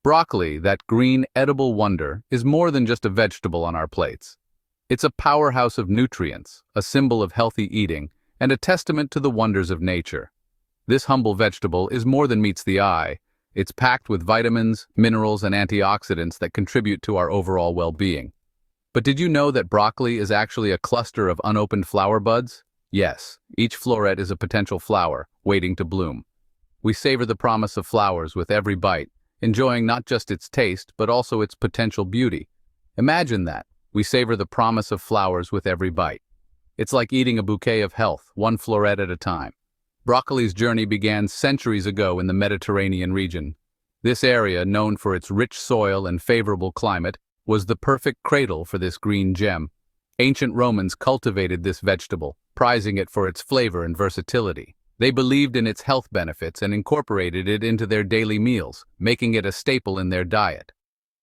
Broccoli, that green, edible wonder, is more than just a vegetable on our plates. It's a powerhouse of nutrients, a symbol of healthy eating, and a testament to the wonders of nature. This humble vegetable is more than meets the eye. It's packed with vitamins, minerals, and antioxidants that contribute to our overall well-being. But did you know that broccoli is actually a cluster of unopened flower buds? Yes, each floret is a potential flower, waiting to bloom. We savor the promise of flowers with every bite, enjoying not just its taste, but also its potential beauty. Imagine that. We savor the promise of flowers with every bite. It's like eating a bouquet of health, one floret at a time. Broccoli's journey began centuries ago in the Mediterranean region. This area, known for its rich soil and favorable climate, was the perfect cradle for this green gem. Ancient Romans cultivated this vegetable, prizing it for its flavor and versatility. They believed in its health benefits and incorporated it into their daily meals, making it a staple in their diet.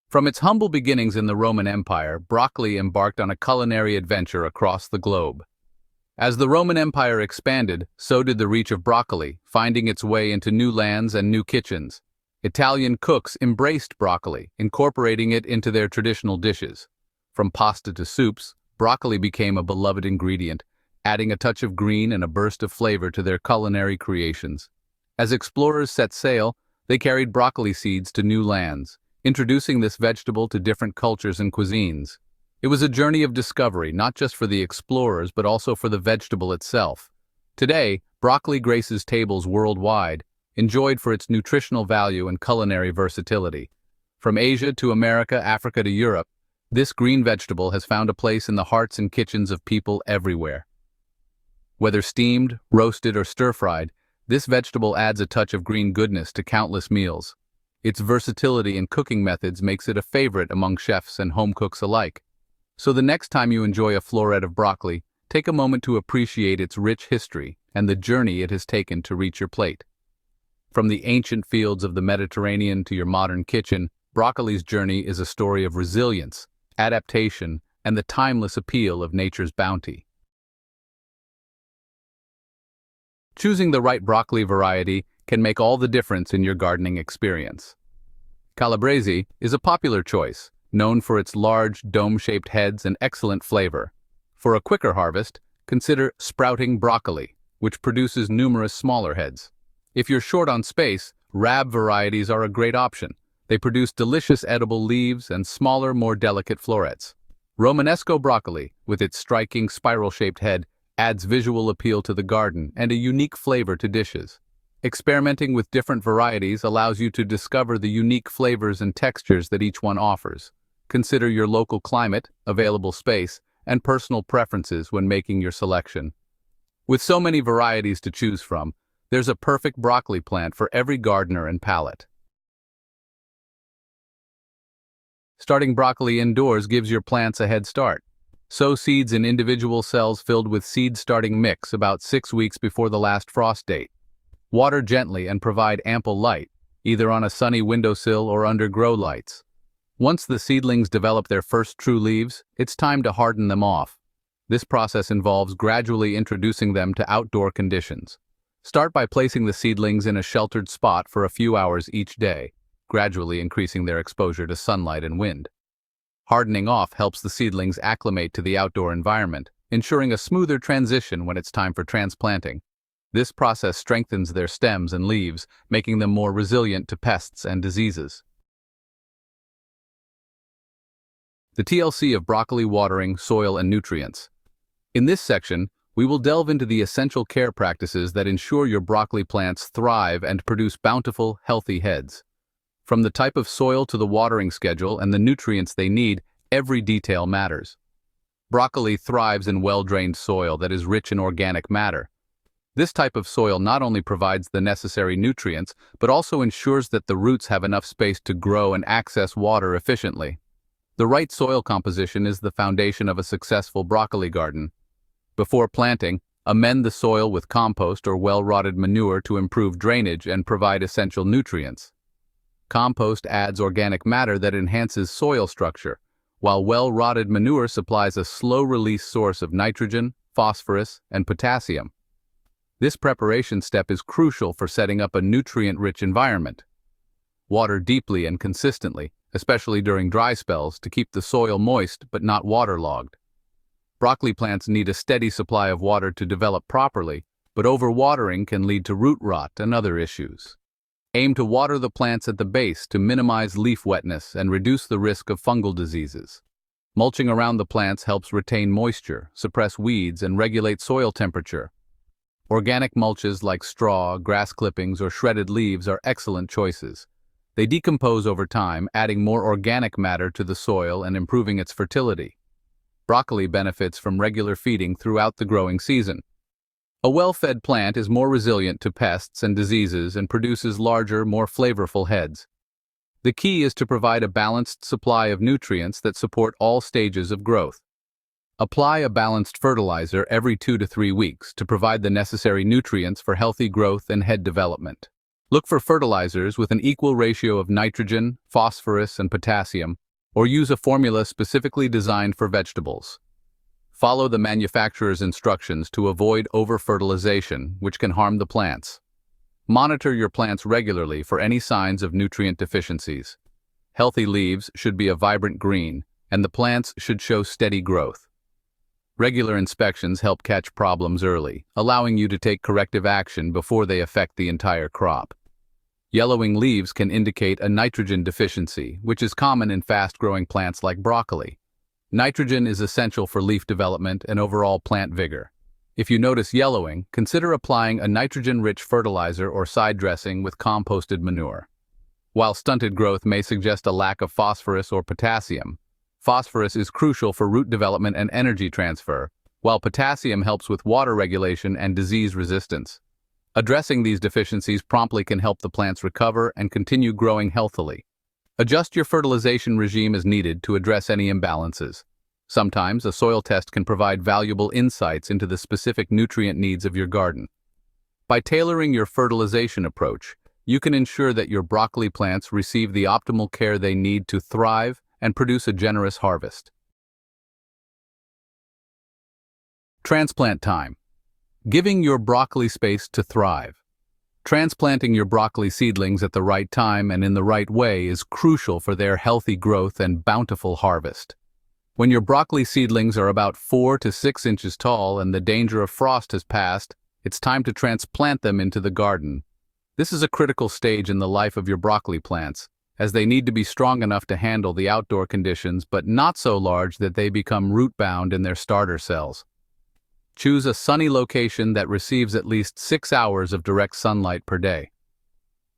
From its humble beginnings in the Roman Empire, broccoli embarked on a culinary adventure across the globe. As the Roman Empire expanded, so did the reach of broccoli, finding its way into new lands and new kitchens. Italian cooks embraced broccoli, incorporating it into their traditional dishes. From pasta to soups, broccoli became a beloved ingredient, adding a touch of green and a burst of flavor to their culinary creations. As explorers set sail, they carried broccoli seeds to new lands, introducing this vegetable to different cultures and cuisines. It was a journey of discovery, not just for the explorers, but also for the vegetable itself. Today, broccoli graces tables worldwide, enjoyed for its nutritional value and culinary versatility. From Asia to America, Africa to Europe, this green vegetable has found a place in the hearts and kitchens of people everywhere. Whether steamed, roasted, or stir-fried, this vegetable adds a touch of green goodness to countless meals. Its versatility in cooking methods makes it a favorite among chefs and home cooks alike. So the next time you enjoy a floret of broccoli, take a moment to appreciate its rich history and the journey it has taken to reach your plate. From the ancient fields of the Mediterranean to your modern kitchen, broccoli's journey is a story of resilience, adaptation, and the timeless appeal of nature's bounty. Choosing the right broccoli variety can make all the difference in your gardening experience. Calabrese is a popular choice, known for its large, dome-shaped heads and excellent flavor. For a quicker harvest, consider sprouting broccoli, which produces numerous smaller heads. If you're short on space, Raab varieties are a great option. They produce delicious edible leaves and smaller, more delicate florets. Romanesco broccoli, with its striking spiral-shaped head, adds visual appeal to the garden and a unique flavor to dishes. Experimenting with different varieties allows you to discover the unique flavors and textures that each one offers. Consider your local climate, available space, and personal preferences when making your selection. With so many varieties to choose from, there's a perfect broccoli plant for every gardener and palate. Starting broccoli indoors gives your plants a head start. Sow seeds in individual cells filled with seed-starting mix about 6 weeks before the last frost date. Water gently and provide ample light, either on a sunny windowsill or under grow lights. Once the seedlings develop their first true leaves, it's time to harden them off. This process involves gradually introducing them to outdoor conditions. Start by placing the seedlings in a sheltered spot for a few hours each day, gradually increasing their exposure to sunlight and wind. Hardening off helps the seedlings acclimate to the outdoor environment, ensuring a smoother transition when it's time for transplanting. This process strengthens their stems and leaves, making them more resilient to pests and diseases. The TLC of broccoli watering, soil, and nutrients. In this section, we will delve into the essential care practices that ensure your broccoli plants thrive and produce bountiful, healthy heads. From the type of soil to the watering schedule and the nutrients they need, every detail matters. Broccoli thrives in well-drained soil that is rich in organic matter. This type of soil not only provides the necessary nutrients, but also ensures that the roots have enough space to grow and access water efficiently. The right soil composition is the foundation of a successful broccoli garden. Before planting, amend the soil with compost or well-rotted manure to improve drainage and provide essential nutrients. Compost adds organic matter that enhances soil structure, while well-rotted manure supplies a slow-release source of nitrogen, phosphorus, and potassium. This preparation step is crucial for setting up a nutrient-rich environment. Water deeply and consistently, especially during dry spells, to keep the soil moist but not waterlogged. Broccoli plants need a steady supply of water to develop properly, but overwatering can lead to root rot and other issues. Aim to water the plants at the base to minimize leaf wetness and reduce the risk of fungal diseases. Mulching around the plants helps retain moisture, suppress weeds, and regulate soil temperature. Organic mulches like straw, grass clippings, or shredded leaves are excellent choices. They decompose over time, adding more organic matter to the soil and improving its fertility. Broccoli benefits from regular feeding throughout the growing season. A well-fed plant is more resilient to pests and diseases and produces larger, more flavorful heads. The key is to provide a balanced supply of nutrients that support all stages of growth. Apply a balanced fertilizer every 2 to 3 weeks to provide the necessary nutrients for healthy growth and head development. Look for fertilizers with an equal ratio of nitrogen, phosphorus, and potassium, or use a formula specifically designed for vegetables. Follow the manufacturer's instructions to avoid over-fertilization, which can harm the plants. Monitor your plants regularly for any signs of nutrient deficiencies. Healthy leaves should be a vibrant green, and the plants should show steady growth. Regular inspections help catch problems early, allowing you to take corrective action before they affect the entire crop. Yellowing leaves can indicate a nitrogen deficiency, which is common in fast-growing plants like broccoli. Nitrogen is essential for leaf development and overall plant vigor. If you notice yellowing, consider applying a nitrogen-rich fertilizer or side dressing with composted manure. While stunted growth may suggest a lack of phosphorus or potassium, phosphorus is crucial for root development and energy transfer, while potassium helps with water regulation and disease resistance. Addressing these deficiencies promptly can help the plants recover and continue growing healthily. Adjust your fertilization regime as needed to address any imbalances. Sometimes a soil test can provide valuable insights into the specific nutrient needs of your garden. By tailoring your fertilization approach, you can ensure that your broccoli plants receive the optimal care they need to thrive and produce a generous harvest. Transplant time. Giving your broccoli space to thrive. Transplanting your broccoli seedlings at the right time and in the right way is crucial for their healthy growth and bountiful harvest. When your broccoli seedlings are about 4 to 6 inches tall and the danger of frost has passed, it's time to transplant them into the garden. This is a critical stage in the life of your broccoli plants, as they need to be strong enough to handle the outdoor conditions but not so large that they become root-bound in their starter cells. Choose a sunny location that receives at least 6 hours of direct sunlight per day.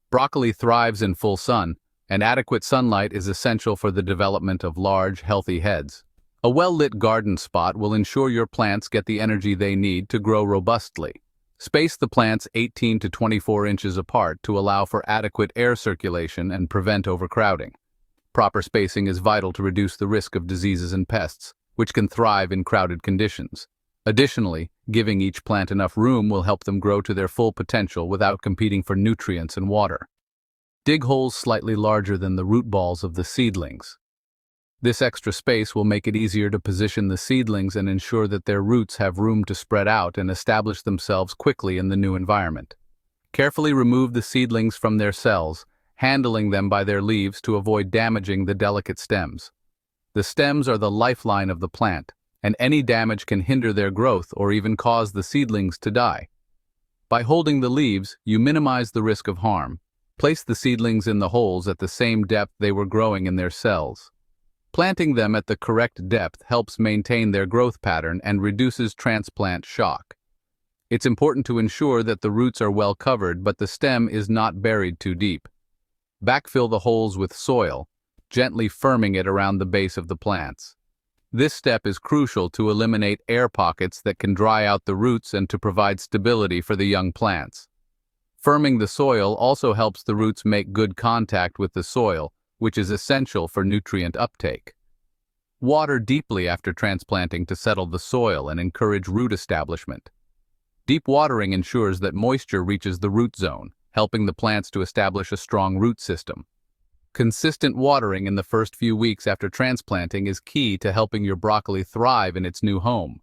Broccoli thrives in full sun, and adequate sunlight is essential for the development of large, healthy heads. A well-lit garden spot will ensure your plants get the energy they need to grow robustly. Space the plants 18 to 24 inches apart to allow for adequate air circulation and prevent overcrowding. Proper spacing is vital to reduce the risk of diseases and pests, which can thrive in crowded conditions. Additionally, giving each plant enough room will help them grow to their full potential without competing for nutrients and water. Dig holes slightly larger than the root balls of the seedlings. This extra space will make it easier to position the seedlings and ensure that their roots have room to spread out and establish themselves quickly in the new environment. Carefully remove the seedlings from their cells, handling them by their leaves to avoid damaging the delicate stems. The stems are the lifeline of the plant, and any damage can hinder their growth or even cause the seedlings to die. By holding the leaves, you minimize the risk of harm. Place the seedlings in the holes at the same depth they were growing in their cells. Planting them at the correct depth helps maintain their growth pattern and reduces transplant shock. It's important to ensure that the roots are well covered but the stem is not buried too deep. Backfill the holes with soil, gently firming it around the base of the plants. This step is crucial to eliminate air pockets that can dry out the roots and to provide stability for the young plants. Firming the soil also helps the roots make good contact with the soil, which is essential for nutrient uptake. Water deeply after transplanting to settle the soil and encourage root establishment. Deep watering ensures that moisture reaches the root zone, helping the plants to establish a strong root system. Consistent watering in the first few weeks after transplanting is key to helping your broccoli thrive in its new home.